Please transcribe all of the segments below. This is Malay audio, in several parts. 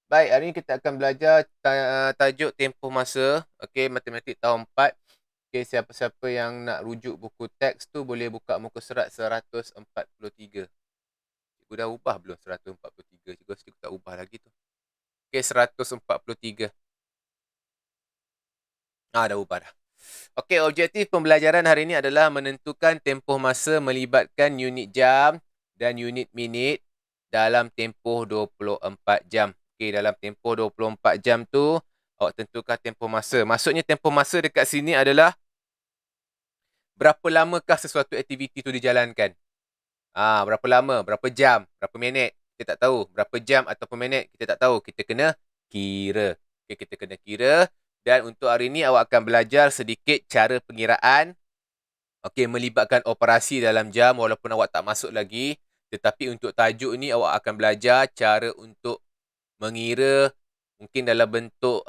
Baik, hari ini kita akan belajar tajuk tempoh masa. Okey, matematik tahun 4. Okey, siapa-siapa yang nak rujuk buku teks tu boleh buka muka surat 143. Cikgu dah ubah belum 143? Cikgu rasa cikgu tak ubah lagi tu. Okey, 143. Dah ubah dah. Okey, objektif pembelajaran hari ini adalah menentukan tempoh masa melibatkan unit jam dan unit minit dalam tempoh 24 jam. Okey, dalam tempoh 24 jam tu, awak tentukan tempoh masa. Maksudnya tempoh masa dekat sini adalah berapa lamakah sesuatu aktiviti tu dijalankan. Berapa lama, berapa jam, berapa minit, kita tak tahu. Berapa jam ataupun minit, kita tak tahu. Kita kena kira. Okay, kita kena kira. Dan untuk hari ini, awak akan belajar sedikit cara pengiraan. Okey, melibatkan operasi dalam jam walaupun awak tak masuk lagi. Tetapi untuk tajuk ni, awak akan belajar cara untuk mengira mungkin dalam bentuk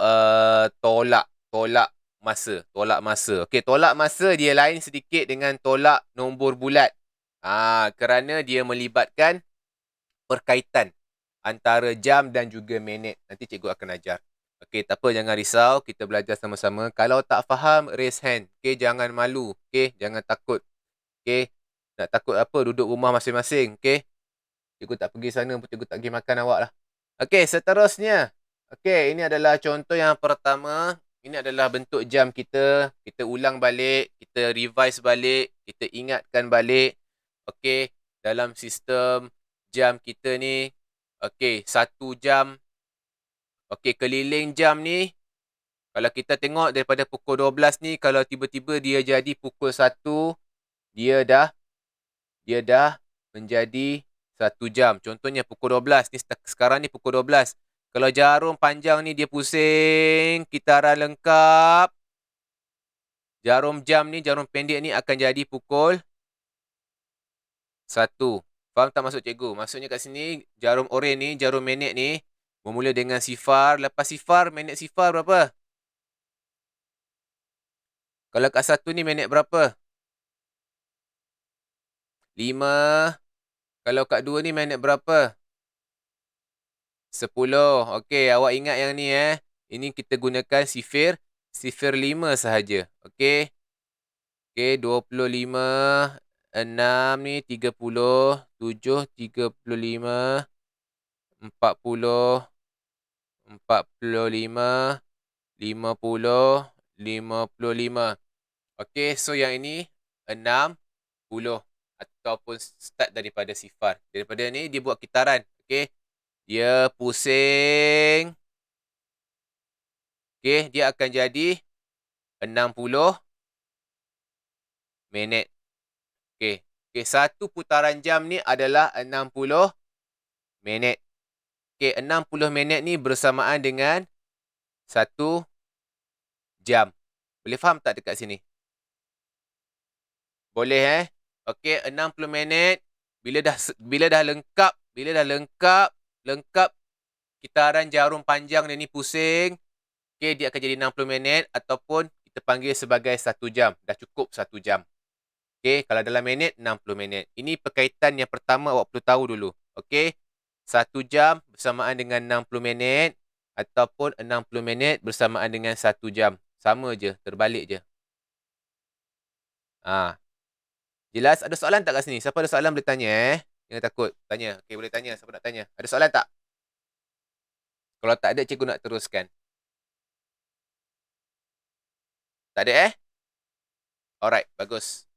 tolak masa. Tolak masa. Okey, tolak masa dia lain sedikit dengan tolak nombor bulat. Kerana dia melibatkan perkaitan antara jam dan juga minit. Nanti cikgu akan ajar. Okey, tak apa, jangan risau. Kita belajar sama-sama. Kalau tak faham, raise hand. Okey, jangan malu. Okey, jangan takut. Okey, nak takut apa? Duduk rumah masing-masing. Okey, cikgu tak pergi sana, cikgu tak pergi makan awak lah. Okey, seterusnya. Okey, ini adalah contoh yang pertama. Ini adalah bentuk jam kita. Kita ulang balik, kita revise balik, kita ingatkan balik. Okey, dalam sistem jam kita ni. Okey, 1 jam. Okey, keliling jam ni. Kalau kita tengok daripada pukul 12 ni, kalau tiba-tiba dia jadi pukul 1, dia dah menjadi 1 jam. Contohnya pukul 12. Ni sekarang ni pukul 12. Kalau jarum panjang ni dia pusing, kitaran lengkap. Jarum jam ni, jarum pendek ni akan jadi pukul 1. Faham tak maksud cikgu? Maksudnya kat sini, jarum oren ni, jarum minit ni, bermula dengan sifar. Lepas sifar, minit sifar berapa? Kalau kat 1 ni minit berapa? 5. Kalau kat 2 ni minit berapa? 10. Okey, awak ingat yang ni Ini kita gunakan sifir 5 sahaja. Okey. Okey, 25, 6 ni 30, 7, 35, 40, 45, 50, 55. Okey, so yang ini 60 ataupun start daripada sifar. Daripada ni dia buat kitaran. Okey. Dia pusing. Okey, dia akan jadi 60 minit. Okey. Okey, satu putaran jam ni adalah 60 minit. Okey, 60 minit ni bersamaan dengan 1 jam. Boleh faham tak dekat sini? Boleh Okey, 60 minit bila dah lengkap kitaran jarum panjang dia ni pusing. Okey, dia akan jadi 60 minit ataupun kita panggil sebagai 1 jam. Dah cukup 1 jam. Okey, kalau dalam minit, 60 minit. Ini perkaitan yang pertama awak perlu tahu dulu. Okey, 1 jam bersamaan dengan 60 minit ataupun 60 minit bersamaan dengan 1 jam. Sama je, terbalik je. Jelas? Ada soalan tak kat sini? Siapa ada soalan boleh tanya Jangan takut. Tanya. Okey, boleh tanya. Siapa nak tanya? Ada soalan tak? Kalau tak ada, cikgu nak teruskan. Tak ada Alright, bagus.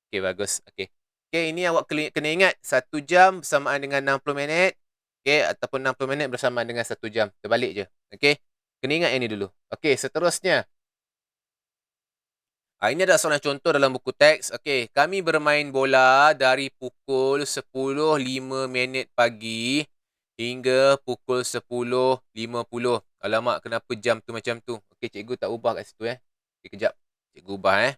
Okey, bagus. Okey. Okey, ini awak kena ingat 1 jam bersamaan dengan 60 minit. Okey, ataupun 60 minit bersamaan dengan 1 jam. Terbalik je. Okey. Kena ingat yang ni dulu. Okey, seterusnya. Ini adalah soalan contoh dalam buku teks. Okey, kami bermain bola dari pukul 10.05 pagi hingga pukul 10.50. Alamak, kenapa jam tu macam tu? Okey, cikgu tak ubah kat situ Okey, kejap. Cikgu ubah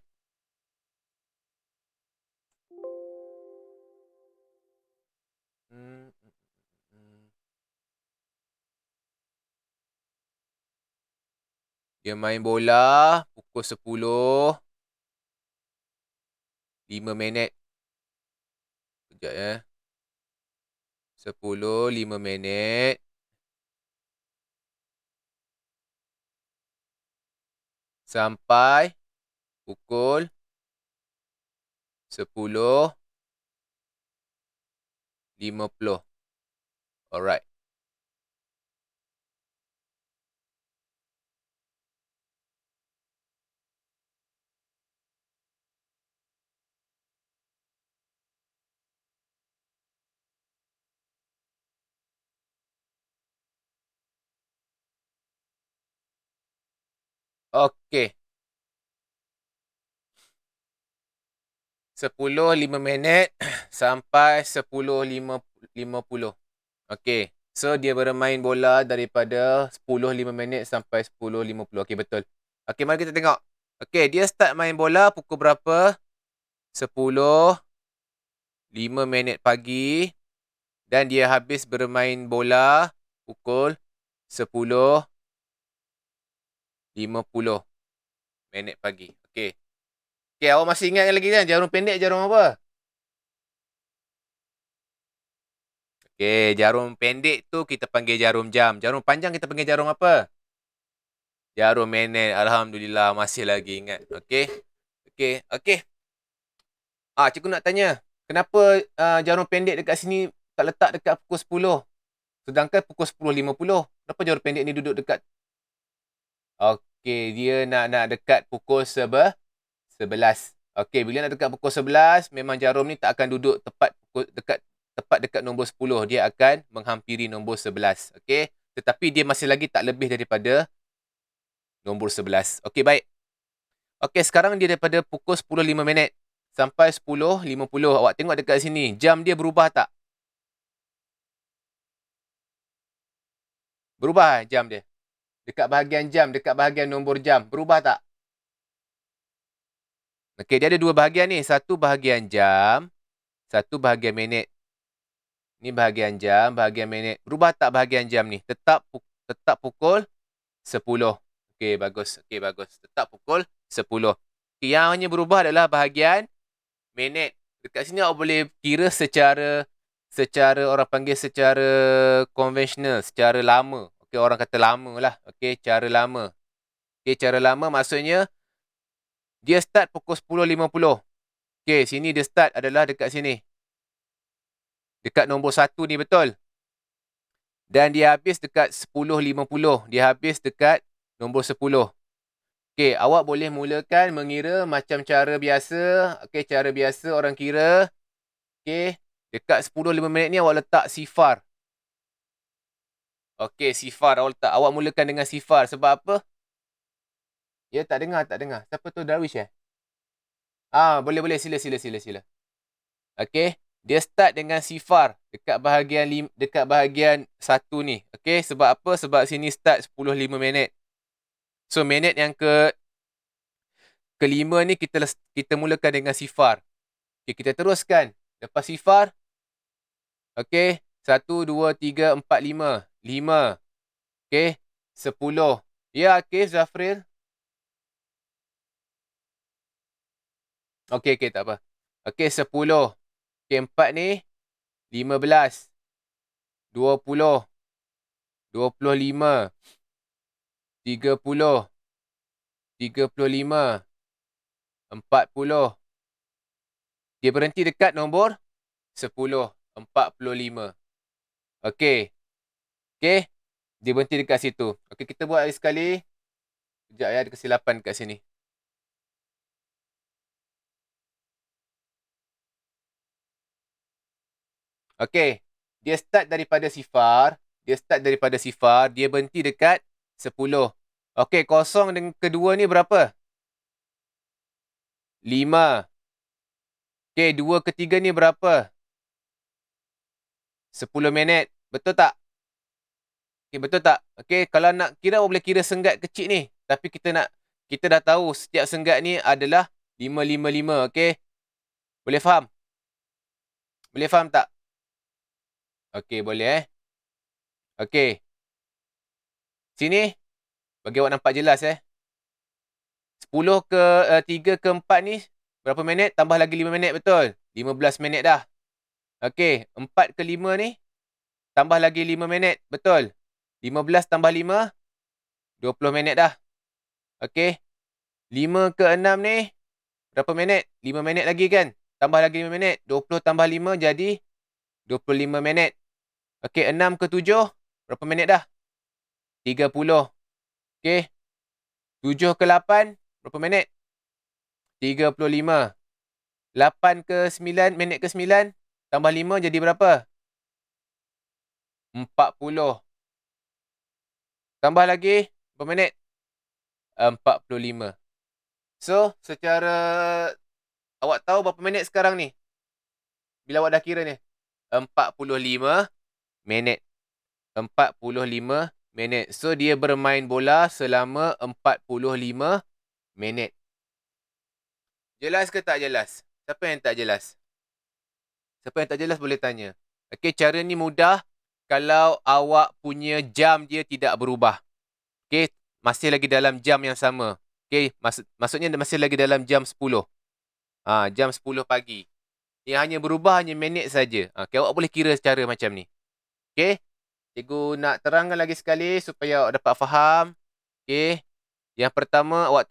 Dia main bola pukul 10.05. Kejap 10.05. sampai pukul 10.50. Alright. Okey. 10.05 sampai 10.50. Okey. So, dia bermain bola daripada 10.05 sampai 10.50. Okey, betul. Okey, mari kita tengok. Okey, dia start main bola pukul berapa? 10.05 pagi. Dan dia habis bermain bola pukul 10.50 pagi. Okey. Okey, awak masih ingat lagi kan jarum pendek jarum apa? Okey, jarum pendek tu kita panggil jarum jam. Jarum panjang kita panggil jarum apa? Jarum minit. Alhamdulillah masih lagi ingat. Okey. Okey, okey. Cikgu nak tanya, kenapa jarum pendek dekat sini tak letak dekat pukul 10? Sedangkan pukul 10.50. Kenapa jarum pendek ni duduk dekat? Okey, dia nak dekat pukul 11. Okey, bila nak dekat pukul 11, memang jarum ni tak akan duduk tepat dekat nombor 10. Dia akan menghampiri nombor 11. Okey, tetapi dia masih lagi tak lebih daripada nombor 11. Okey, baik. Okey, sekarang dia daripada pukul 10.05 sampai 10.50. Awak tengok dekat sini, jam dia berubah tak? Berubah jam dia. Dekat bahagian jam, dekat bahagian nombor jam, berubah tak? Okey, dia ada dua bahagian ni. Satu bahagian jam, satu bahagian minit. Ni bahagian jam, bahagian minit. Berubah tak bahagian jam ni? Tetap pukul 10. Okey, bagus. Okey, bagus. Tetap pukul 10. Okay, yang hanya berubah adalah bahagian minit. Dekat sini awak boleh kira secara orang panggil secara konvensional, secara lama. Okey, orang kata lama lah. Okey, cara lama. Okey, cara lama maksudnya dia start pukul 10.50. Okey, sini dia start adalah dekat sini. Dekat nombor 1 ni, betul? Dan dia habis dekat 10.50. Dia habis dekat nombor 10. Okey, awak boleh mulakan mengira macam cara biasa. Okey, cara biasa orang kira. Okey, dekat 10.05 ni awak letak sifar. Okey, sifar awak letak. Awak mulakan dengan sifar. Sebab apa? Ya, tak dengar. Siapa tu, Darwish eh? Boleh. Sila. Okey, dia start dengan sifar dekat bahagian 1 ni. Okey, sebab apa? Sebab sini start 10.05. So, minit yang kelima ni kita mulakan dengan sifar. Okey, kita teruskan. Lepas sifar, okey, 1, 2, 3, 4, 5. 5. Okey, 10. Ya, okey, Zafril. Okey, tak apa. Okey, 10. Okey, 4 ni 15. 20. 25. 30. 35. 40. Dia berhenti dekat nombor 10. 45. Okey. Okey. Dia berhenti dekat situ. Okey, kita buat lagi sekali. Sekejap ya, ada kesilapan dekat sini. Okey. Dia start daripada sifar. Dia berhenti dekat 10. Okey, kosong dengan kedua ni berapa? 5. Okey, 2 ketiga ni berapa? 10 minit. Betul tak? Okey, betul tak? Okey, kalau nak kira, awak boleh kira senggat kecil ni. Tapi kita dah tahu setiap senggat ni adalah 5. Okey? Boleh faham? Boleh faham tak? Okey, boleh Okey. Sini, bagi awak nampak jelas 10 ke 3 ke 4 ni, berapa minit? Tambah lagi 5 minit, betul? 15 minit dah. Okey, 4 ke 5 ni, tambah lagi 5 minit, betul? 15 tambah 5, 20 minit dah. Okey. 5 ke 6 ni, berapa minit? 5 minit lagi kan? Tambah lagi 5 minit. 20 tambah 5 jadi 25 minit. Okey, 6 ke 7, berapa minit dah? 30. Okey, 7 ke 8, berapa minit? 35. 8 ke 9, minit ke 9, tambah 5 jadi berapa? 40. Tambah lagi, berapa minit? 45. So, secara awak tahu berapa minit sekarang ni? Bila awak dah kira ni? 45 minit. 45 minit. So, dia bermain bola selama 45 minit. Jelas ke tak jelas? Siapa yang tak jelas? Siapa yang tak jelas boleh tanya. Okey, cara ni mudah kalau awak punya jam dia tidak berubah. Okey, masih lagi dalam jam yang sama. Okey, maksudnya masih lagi dalam jam 10. Jam 10 pagi. Yang hanya berubah hanya minit saja. Okey, awak boleh kira secara macam ni. Okey, cikgu nak terangkan lagi sekali supaya awak dapat faham. Okey, yang pertama awak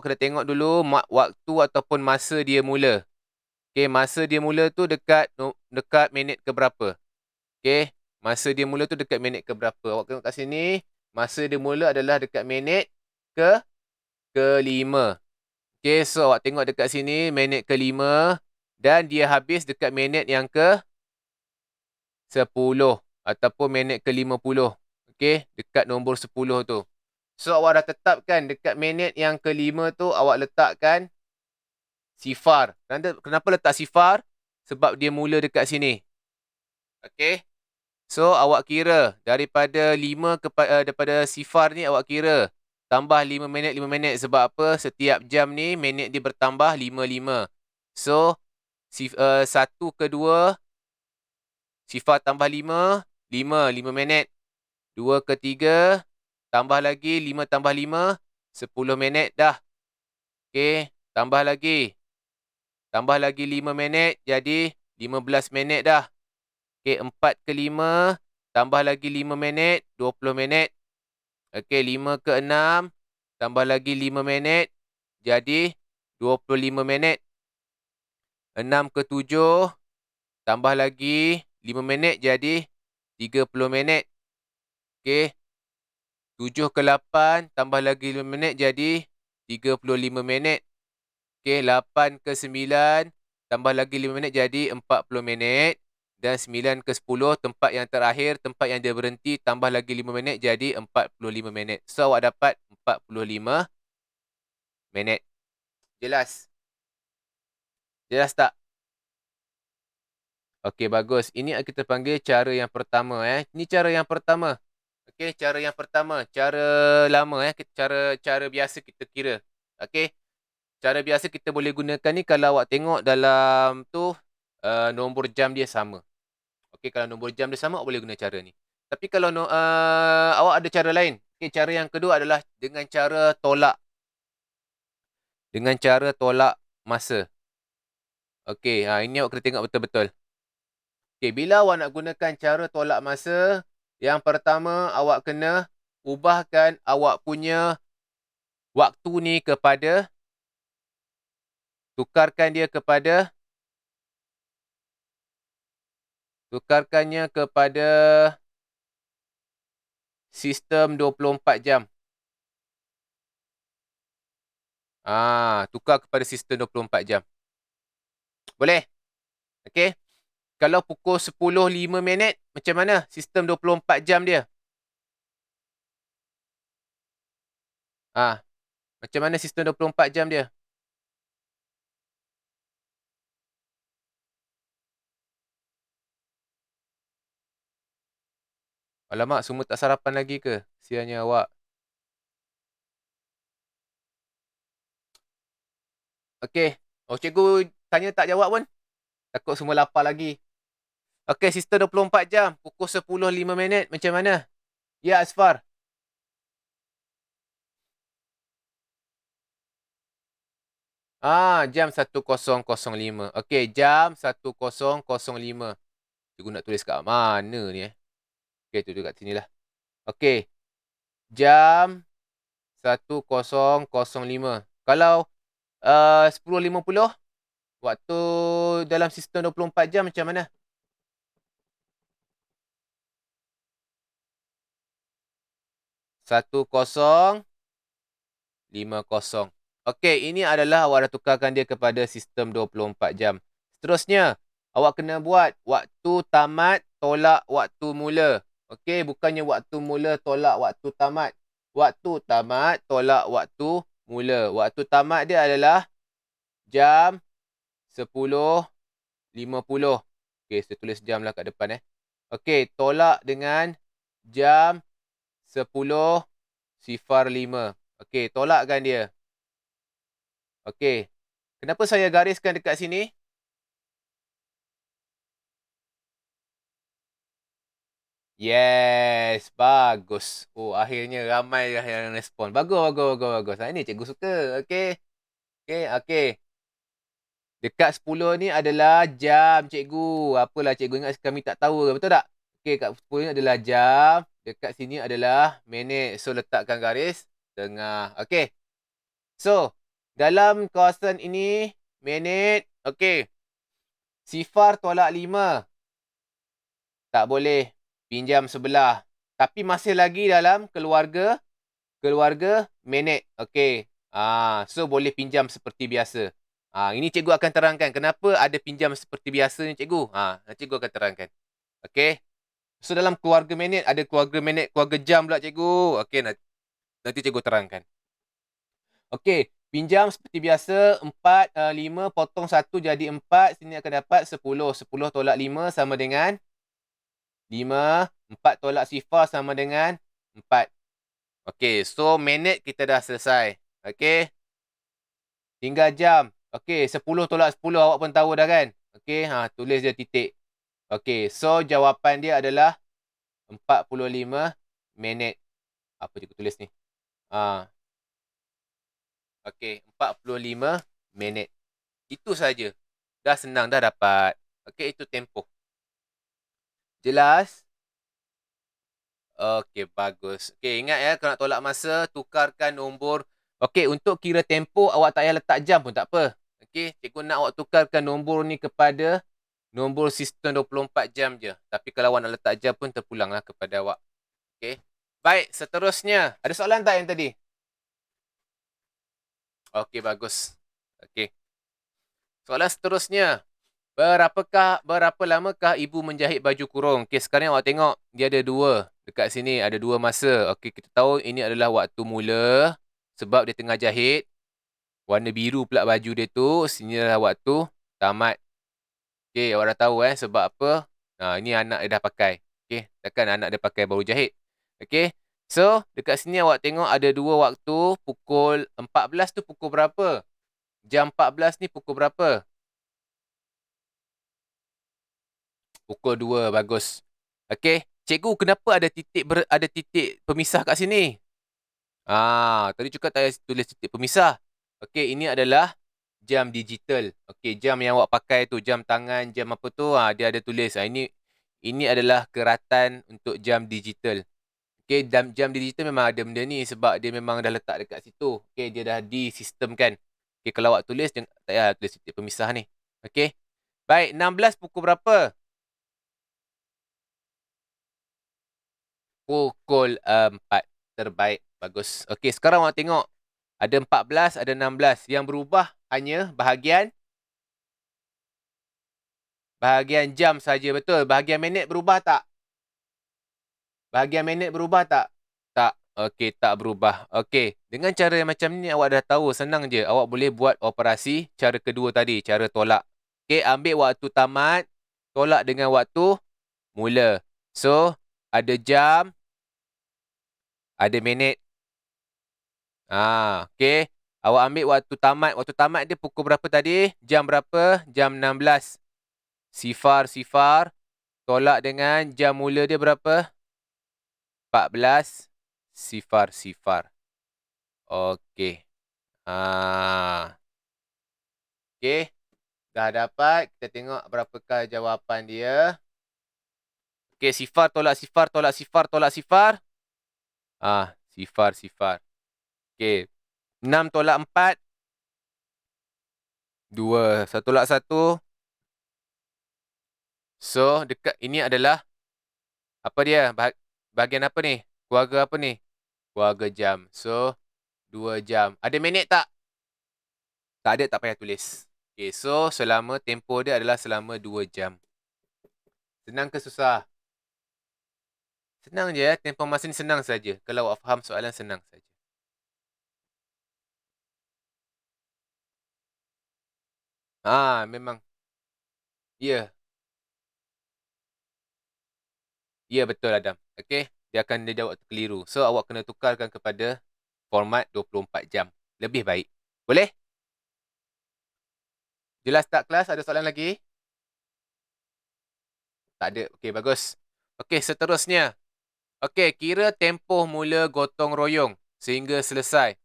kena tengok dulu waktu ataupun masa dia mula. Okey, masa dia mula tu dekat minit ke berapa. Okey, masa dia mula tu dekat minit ke berapa. Awak tengok kat sini, masa dia mula adalah dekat minit ke-5. Okey, so awak tengok dekat sini minit ke-5 dan dia habis dekat minit yang ke-10 ataupun minit ke-50. Okey, dekat nombor 10 tu. So awak dah tetapkan dekat minit yang ke-5 tu awak letakkan sifar. Kenapa letak sifar? Sebab dia mula dekat sini. Okey. So awak kira daripada daripada sifar ni awak kira tambah 5 minit 5 minit sebab apa? Setiap jam ni minit dia bertambah 5. So 1 ke 2 sifar tambah 5, 5 minit. 2 ke 3 tambah lagi 5 tambah 5, 10 minit dah. Okey, tambah lagi 5 minit jadi 15 minit dah. Okey, 4 ke 5 tambah lagi 5 minit, 20 minit. Okey, 5 ke 6 tambah lagi 5 minit jadi 25 minit. 6 ke 7 tambah lagi 5 minit jadi 30 minit. Okey, 7 ke 8 tambah lagi 5 minit jadi 35 minit. Okey, 8 ke 9 tambah lagi 5 minit jadi 40 minit. Dan 9 ke 10, tempat yang terakhir, tempat yang dia berhenti, tambah lagi 5 minit jadi 45 minit. So, awak dapat 45 minit. Jelas? Jelas tak? Okey, bagus. Ini kita panggil cara yang pertama. Ini cara yang pertama. Okey, cara yang pertama. Cara lama. Cara biasa kita kira. Okey. Cara biasa kita boleh gunakan ni kalau awak tengok dalam tu nombor jam dia sama. Okey, kalau nombor jam dia sama, awak boleh guna cara ni. Tapi kalau awak ada cara lain. Okey, cara yang kedua adalah dengan cara tolak. Dengan cara tolak masa. Okey, ini awak kena tengok betul-betul. Okey, bila awak nak gunakan cara tolak masa, yang pertama awak kena ubahkan awak punya waktu ni kepada, tukarkannya kepada sistem 24 jam. Tukar kepada sistem 24 jam. Boleh? Okey. Kalau pukul 10.05 minit, macam mana sistem 24 jam dia? Macam mana sistem 24 jam dia? Alamak, semua tak sarapan lagi ke? Sianya awak. Okey. Cikgu tanya tak jawab pun. Takut semua lapar lagi. Okey, sistem 24 jam. Pukul 10.05 minit. Macam mana? Ya, Asfar. Jam 10.05. Okey, jam 10.05. Cikgu nak tulis kat mana ni? Okey, tu kat sini lah. Okey. Jam 10.05. Kalau 10.50, waktu dalam sistem 24 jam macam mana? 10.50. Okey, ini adalah awak dah tukarkan dia kepada sistem 24 jam. Seterusnya, awak kena buat waktu tamat tolak waktu mula. Okey, bukannya waktu mula tolak waktu tamat. Waktu tamat tolak waktu mula. Waktu tamat dia adalah jam 10.50. Okey, saya tulis jam lah kat depan. Okey, tolak dengan jam 10.05. Okey, tolakkan dia. Okey. Kenapa saya gariskan dekat sini? Yes, bagus. Oh, akhirnya ramai yang respon. Bagus, bagus, bagus, bagus. Ini cikgu suka. Okey. Okey, okey. Dekat 10 ni adalah jam, cikgu. Apalah cikgu ingat kami tak tahu ke, betul tak? Okey, kat 10 ni adalah jam. Dekat sini adalah minit. So, letakkan garis tengah. Okey. So, dalam kawasan ini, minit. Okey. Sifar tolak 5. Tak boleh pinjam sebelah. Tapi masih lagi dalam keluarga minit. Okey. So boleh pinjam seperti biasa. Ini cikgu akan terangkan kenapa ada pinjam seperti biasa ni cikgu. Cikgu akan terangkan. Okey. So dalam keluarga minit ada keluarga minit, keluarga jam pula cikgu. Okey, nanti cikgu terangkan. Okey, pinjam seperti biasa 5 potong 1 jadi 4. Sini akan dapat 10. 10 tolak 5 sama dengan 5. 4 tolak sifar sama dengan 4. Okey, so minit kita dah selesai. Okey. Tinggal jam. Okey, 10 tolak 10 awak pun tahu dah kan? Okey, tulis dia titik. Okey, so jawapan dia adalah 45 minit. Apa cikgu tulis ni? Okey, 45 minit. Itu saja. Dah senang dah dapat. Okey, itu tempoh. Jelas? Okey, bagus. Okey, ingat ya, kalau nak tolak masa, tukarkan nombor. Okey, untuk kira tempoh, awak tak payah letak jam pun tak apa. Okey, cikgu nak awak tukarkan nombor ni kepada nombor sistem 24 jam je. Tapi kalau awak nak letak jam pun, terpulanglah kepada awak. Okey. Baik, seterusnya. Ada soalan tak yang tadi? Okey, bagus. Okey. Soalan seterusnya. Berapa lamakah ibu menjahit baju kurung? Okey, sekarang awak tengok. Dia ada dua. Dekat sini ada dua masa. Okey, kita tahu ini adalah waktu mula. Sebab dia tengah jahit. Warna biru pula baju dia tu. Sini adalah waktu tamat. Okey, awak dah tahu sebab apa. Ini anak dia dah pakai. Okey, takkan anak dia pakai baru jahit. Okey. So, dekat sini awak tengok ada dua waktu. Pukul 14 tu pukul berapa? Jam 14 ni pukul berapa? Pukul 2, bagus. Okey, cikgu kenapa ada titik pemisah kat sini? Tadi juga tak payah tulis titik pemisah. Okey, ini adalah jam digital. Okey, jam yang awak pakai tu, jam tangan, jam apa tu, dia ada tulis. Ini adalah keratan untuk jam digital. Okey, jam digital memang ada benda ni sebab dia memang dah letak dekat situ. Okey, dia dah disistemkan. Okey, kalau awak tulis, tak payah tulis titik pemisah ni. Okey. Baik, 16 pukul berapa? Pukul 4. Terbaik. Bagus. Okey, sekarang awak tengok. Ada 14, ada 16. Yang berubah hanya bahagian jam saja, betul. Bahagian minit berubah tak? Bahagian minit berubah tak? Tak. Okey, tak berubah. Okey, dengan cara yang macam ni awak dah tahu. Senang je. Awak boleh buat operasi cara kedua tadi. Cara tolak. Okey, ambil waktu tamat. Tolak dengan waktu mula. So, ada jam. Ada minit. Okey. Awak ambil waktu tamat. Waktu tamat dia pukul berapa tadi? Jam berapa? Jam 16. Sifar. Tolak dengan jam mula dia berapa? 14. Sifar. Okey. Okey. Dah dapat. Kita tengok berapakah jawapan dia. Okey, sifar tolak sifar. Sifar. Okey. 6 tolak 4. 2. 1 tolak 1. So, dekat ini adalah, apa dia? Bahagian apa ni? Keluarga apa ni? Keluarga jam. So, 2 jam. Ada minit tak? Tak ada, tak payah tulis. Okay, so selama tempoh dia adalah selama 2 jam. Senang ke susah? Senang je, tempoh masa ni senang saja. Kalau awak faham soalan, senang saja. Memang. Ya. Ya, betul Adam. Okay, dia jawab keliru. So, awak kena tukarkan kepada format 24 jam. Lebih baik. Boleh? Jelas tak kelas? Ada soalan lagi? Tak ada. Okey, bagus. Okey, seterusnya. Okey, kira tempoh mula gotong royong sehingga selesai.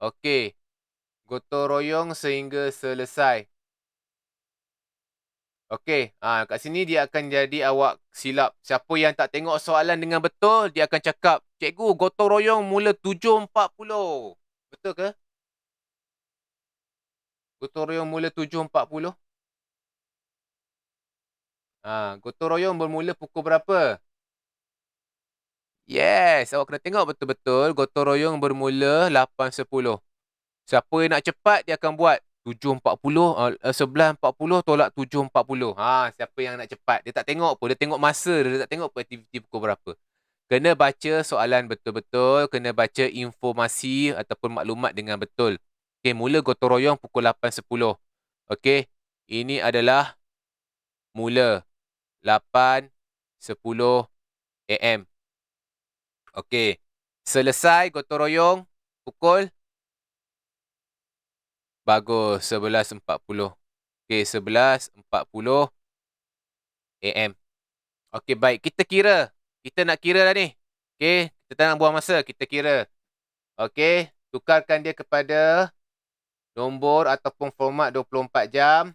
Okey, gotong royong sehingga selesai. Okey, kat sini dia akan jadi awak silap. Siapa yang tak tengok soalan dengan betul, dia akan cakap, "Cikgu, gotong royong mula 7.40." Betul ke? Gotong royong mula 7.40? Gotong royong bermula pukul berapa? Yes, awak kena tengok betul-betul. Gotong royong bermula 8.10. Siapa yang nak cepat, dia akan buat 7.40, 11.40 tolak 7.40. Siapa yang nak cepat. Dia tak tengok apa. Dia tengok masa. Dia tak tengok apa aktiviti pukul berapa. Kena baca soalan betul-betul. Kena baca informasi ataupun maklumat dengan betul. Okay, mula gotong royong pukul 8.10. Okay, ini adalah mula 8.10 AM. Okay, selesai gotong royong pukul, bagus, 11.40. Okay, 11.40 AM. Okay, baik. Kita kira. Kita nak kira dah ni. Okay, kita tak nak buang masa. Kita kira. Okay, tukarkan dia kepada nombor ataupun format 24 jam.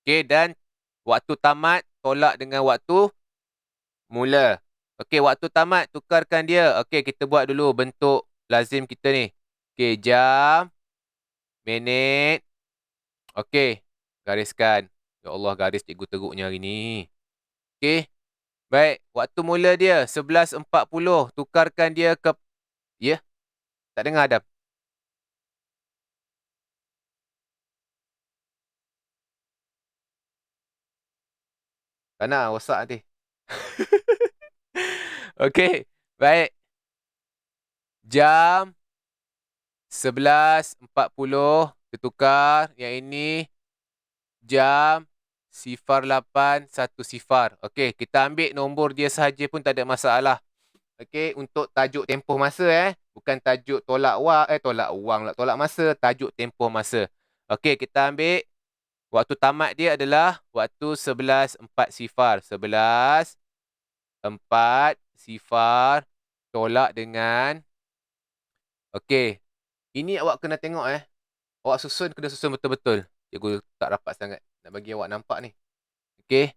Okay, dan waktu tamat tolak dengan waktu mula. Okay, waktu tamat tukarkan dia. Okay, kita buat dulu bentuk lazim kita ni. Okay, jam, minit. Okay, gariskan. Ya Allah, garis cikgu teruknya hari ni. Okay. Baik, waktu mula dia 11.40. Tukarkan dia ke... Ya? Tak dengar, Adam? Tak nak, rosak nanti. Okey, baik. Jam 11.40. Kita tukar. Yang ini jam 08.10. Okey, kita ambil nombor dia sahaja pun tak ada masalah. Okey, untuk tajuk tempoh masa bukan tajuk tolak wang, tolak wang lah, tolak masa, tajuk tempoh masa. Okey, kita ambil waktu tamat dia adalah waktu 11.40. 11.40 tolak dengan, okey. Ini awak kena tengok Awak kena susun betul-betul. Cikgu tak rapat sangat nak bagi awak nampak ni. Okey.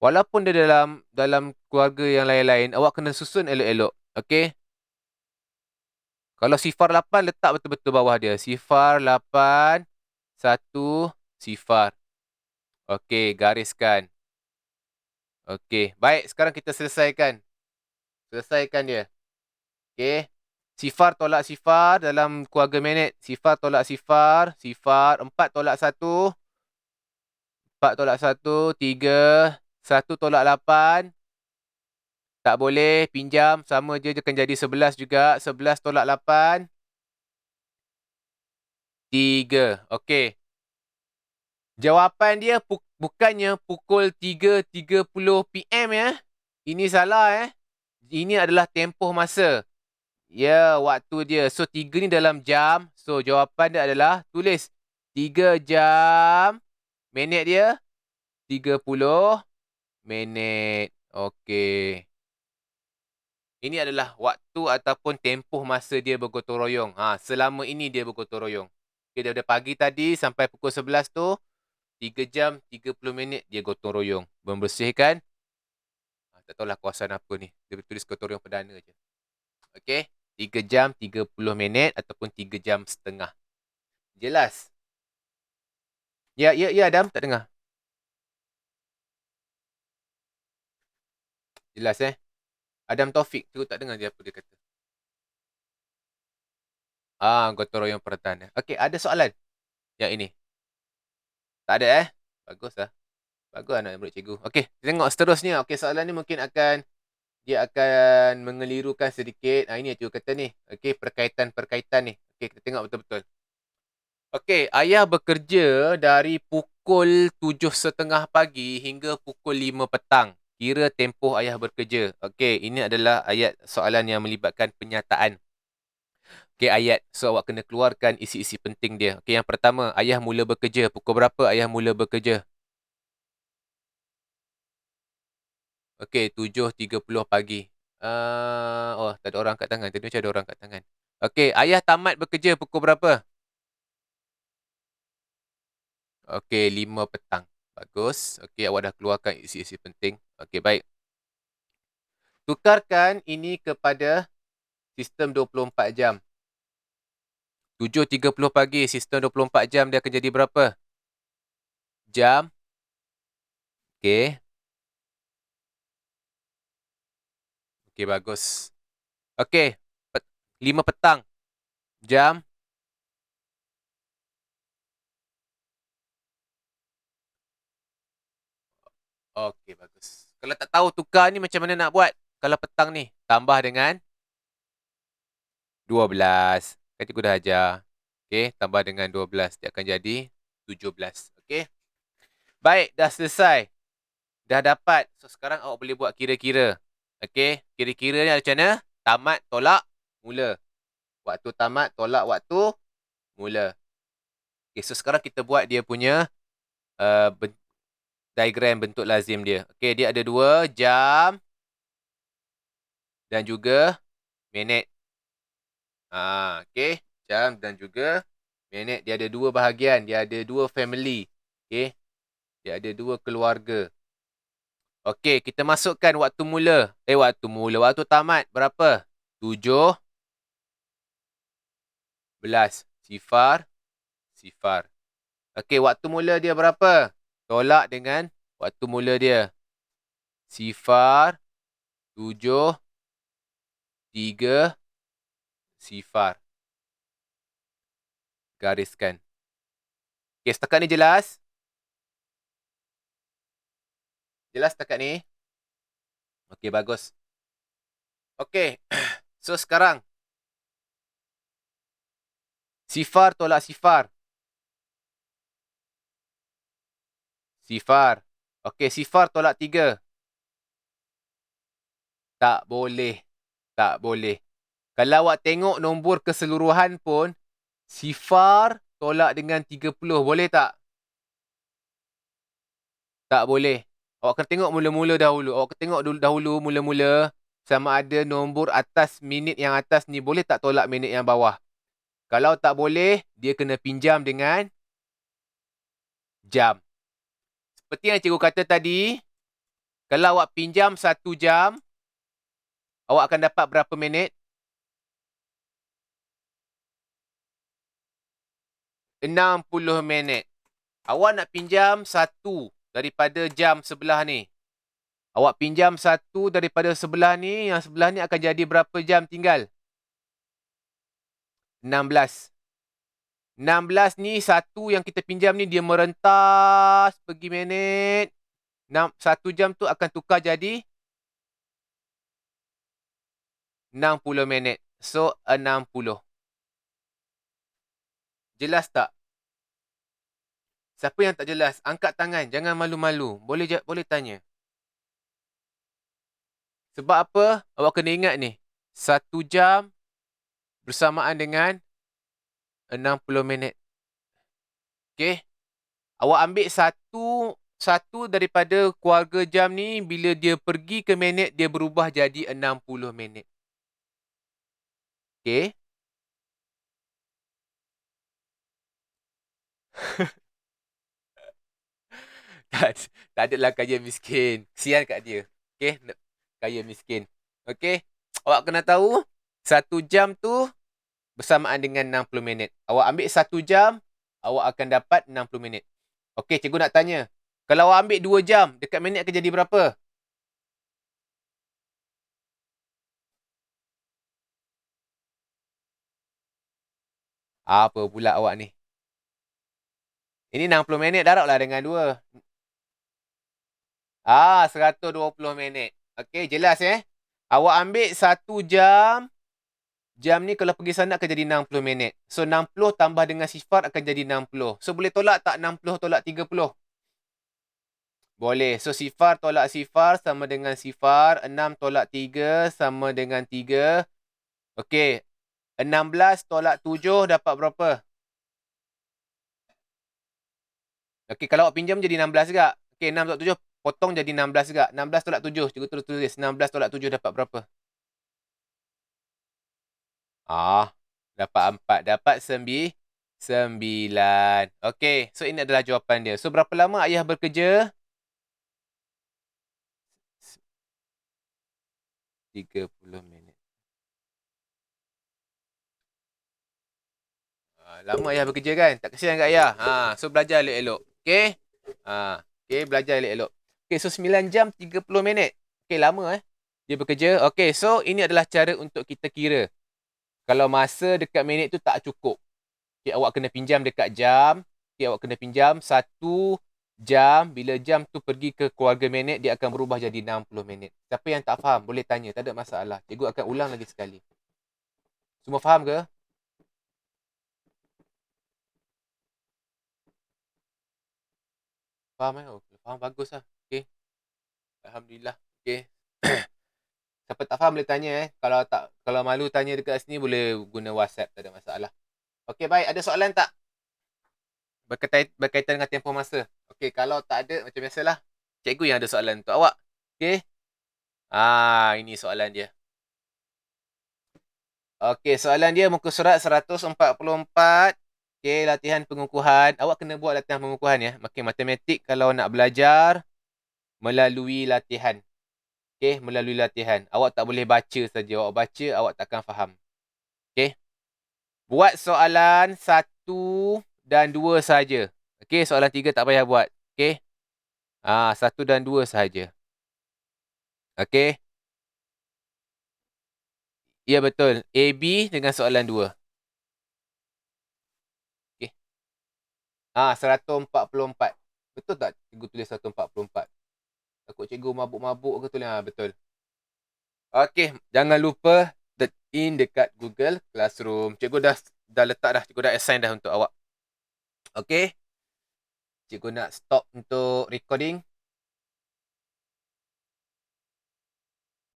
Walaupun dia dalam keluarga yang lain-lain, awak kena susun elok-elok. Okey. Kalau 08 letak betul-betul bawah dia. 0810. Okey, gariskan. Okey, baik. Sekarang kita selesaikan. Selesaikan dia. Okey. Sifar tolak sifar dalam keluarga minit. Sifar tolak sifar. Sifar. 4 tolak 1. 4 tolak 1. 3. 1 tolak 8. Tak boleh. Pinjam. Sama je. Dia akan jadi 11 juga. 11 tolak 8. 3. Okey. Jawapan dia bukannya pukul 3.30 PM ya. Ini salah Ini adalah tempoh masa. Ya, waktu dia. So, 3 ni dalam jam. So, jawapan dia adalah tulis 3 jam. Minit dia 30 minit. Okey. Ini adalah waktu ataupun tempoh masa dia bergotong royong. Selama ini dia bergotong royong. Okay, daripada pagi tadi sampai pukul 11 tu, 3 jam 30 minit dia gotong royong. Membersihkan, tak tahulah kawasan apa ni. Dia tulis gotong royong perdana je. Okey, 3 jam 30 minit ataupun 3 jam setengah. Jelas? Ya, Adam. Tak dengar. Jelas Adam Taufik. Tu tak dengar dia apa dia kata. Gotong royong pertanian. Okey, ada soalan yang ini? Tak ada Bagus lah. Bagus anak murid cikgu. Okey, tengok seterusnya. Okey, soalan ni mungkin dia akan mengelirukan sedikit. Ini yang cikgu kata ni. Okey, perkaitan-perkaitan ni. Okey, kita tengok betul-betul. Okey, ayah bekerja dari pukul 7.30 pagi hingga pukul 5 petang. Kira tempoh ayah bekerja. Okey, ini adalah ayat soalan yang melibatkan penyataan. Okey, ayat. So, awak kena keluarkan isi-isi penting dia. Okey, yang pertama, ayah mula bekerja. Pukul berapa ayah mula bekerja? Okey, 7.30 pagi. Tak ada orang kat tangan. Tadi macam ada orang kat tangan. Okey, ayah tamat bekerja pukul berapa? Okey, 5 petang. Bagus. Okey, awak dah keluarkan isi-isi penting. Okey, baik. Tukarkan ini kepada sistem 24 jam. 7.30 pagi, sistem 24 jam dia akan jadi berapa? Jam. Okey. Okey, bagus. Okey, 5 petang. Jam. Okey, bagus. Kalau tak tahu tukar ni macam mana nak buat? Kalau petang ni, tambah dengan 12. Kan cikgu dah ajar. Okey, tambah dengan 12. Dia akan jadi 17. Okey. Baik, dah selesai. Dah dapat. So, sekarang awak boleh buat kira-kira. Okey, kira-kira ni macam mana? Tamat, tolak, mula. Waktu tamat, tolak waktu, mula. Okey, so sekarang kita buat dia punya diagram bentuk lazim dia. Okey, dia ada 2 jam dan juga minit. Okey, jam dan juga minit. Dia ada 2 bahagian. Dia ada 2 family. Okey, dia ada 2 keluarga. Okey, kita masukkan waktu mula. Waktu tamat berapa? 7 belas. Sifar. Sifar. Okey, waktu mula dia berapa? Tolak dengan waktu mula dia. Sifar. 7. 3. Sifar. Gariskan. Okey, setakat ni jelas? Jelas setakat ni? Okey, bagus. Okey. So, sekarang. Sifar tolak sifar. Sifar. Okey, sifar tolak 3. Tak boleh. Tak boleh. Kalau awak tengok nombor keseluruhan pun, sifar tolak dengan 30. Boleh tak? Tak boleh. Awak kena tengok mula-mula dahulu. Awak kena tengok dahulu mula-mula sama ada nombor atas minit yang atas ni boleh tak tolak minit yang bawah. Kalau tak boleh, dia kena pinjam dengan jam. Seperti yang cikgu kata tadi, kalau awak pinjam 1 jam, awak akan dapat berapa minit? 60 minit. Awak nak pinjam 1 daripada jam sebelah ni. Awak pinjam 1 daripada sebelah ni, yang sebelah ni akan jadi berapa jam tinggal? 16. 16 ni, 1 yang kita pinjam ni dia merentas pergi minit. 1 jam tu akan tukar jadi 60 minit. So, 60. Jelas tak? Siapa yang tak jelas? Angkat tangan. Jangan malu-malu. Boleh tanya. Sebab apa? Awak kena ingat ni. 1 jam bersamaan dengan 60 minit. Okey? Awak ambil satu daripada keluarga jam ni, bila dia pergi ke minit, dia berubah jadi 60 minit. Okey? Tak adalah kaya miskin. Kesian kat dia. Okey? Kaya miskin. Okey? Awak kena tahu, 1 jam tu bersamaan dengan 60 minit. Awak ambil 1 jam, awak akan dapat 60 minit. Okey, cikgu nak tanya. Kalau awak ambil 2 jam, dekat minit akan jadi berapa? Apa pula awak ni? Ini 60 minit darablah dengan 2. 120 minit. Okey, jelas Awak ambil 1 jam. Jam ni kalau pergi sana akan jadi 60 minit. So, 60 tambah dengan sifar akan jadi 60. So, boleh tolak tak 60 tolak 30? Boleh. So, sifar tolak sifar sama dengan sifar. 6 tolak 3 sama dengan 3. Okey. 16 tolak 7 dapat berapa? Okey, kalau awak pinjam jadi 16 juga. Okey, 6 tolak 7 potong jadi 16 juga. 16 tolak 7. Cikgu terus tulis. 16 tolak 7 dapat berapa? Dapat 4. Dapat 9. Okey, so ini adalah jawapan dia. So, berapa lama ayah bekerja? 30 minit. Lama ayah bekerja kan? Tak kesian kat ayah. So, belajar elok-elok. Okey? Okey, belajar elok-elok. Okey, so 9 jam 30 minit. Okey, lama dia bekerja. Okey, so ini adalah cara untuk kita kira. Kalau masa dekat minit tu tak cukup. Okay, awak kena pinjam dekat jam. Okay, awak kena pinjam 1 jam. Bila jam tu pergi ke keluarga minit, dia akan berubah jadi 60 minit. Siapa yang tak faham, boleh tanya. Tak ada masalah. Cikgu akan ulang lagi sekali. Semua faham ke? Faham Oh, faham, bagus lah. Okay. Alhamdulillah. Okay. Siapa tak faham boleh tanya Kalau malu tanya dekat sini, boleh guna WhatsApp. Tak ada masalah. Okay, baik. Ada soalan tak? Berkaitan dengan tempoh masa. Okey, kalau tak ada, macam biasalah. Cikgu yang ada soalan untuk awak. Okey. Ini soalan dia. Okey, soalan dia muka surat 144. Okey, latihan pengukuhan. Awak kena buat latihan pengukuhan ya. Okey, matematik kalau nak belajar melalui latihan. Okey, melalui latihan. Awak tak boleh baca saja. Awak baca, awak takkan faham. Okey. Buat soalan 1 dan 2 saja. Okey, soalan 3 tak payah buat. Okey. 1 dan 2 sahaja. Okey. Ya, betul. AB dengan soalan 2. Okey. 144. Betul tak cikgu tulis 144? Takut cikgu mabuk-mabuk ke tulis. Betul. Okey, jangan lupa type in dekat Google Classroom. Cikgu dah letak dah. Cikgu dah assign dah untuk awak. Okey. Cikgu nak stop untuk recording.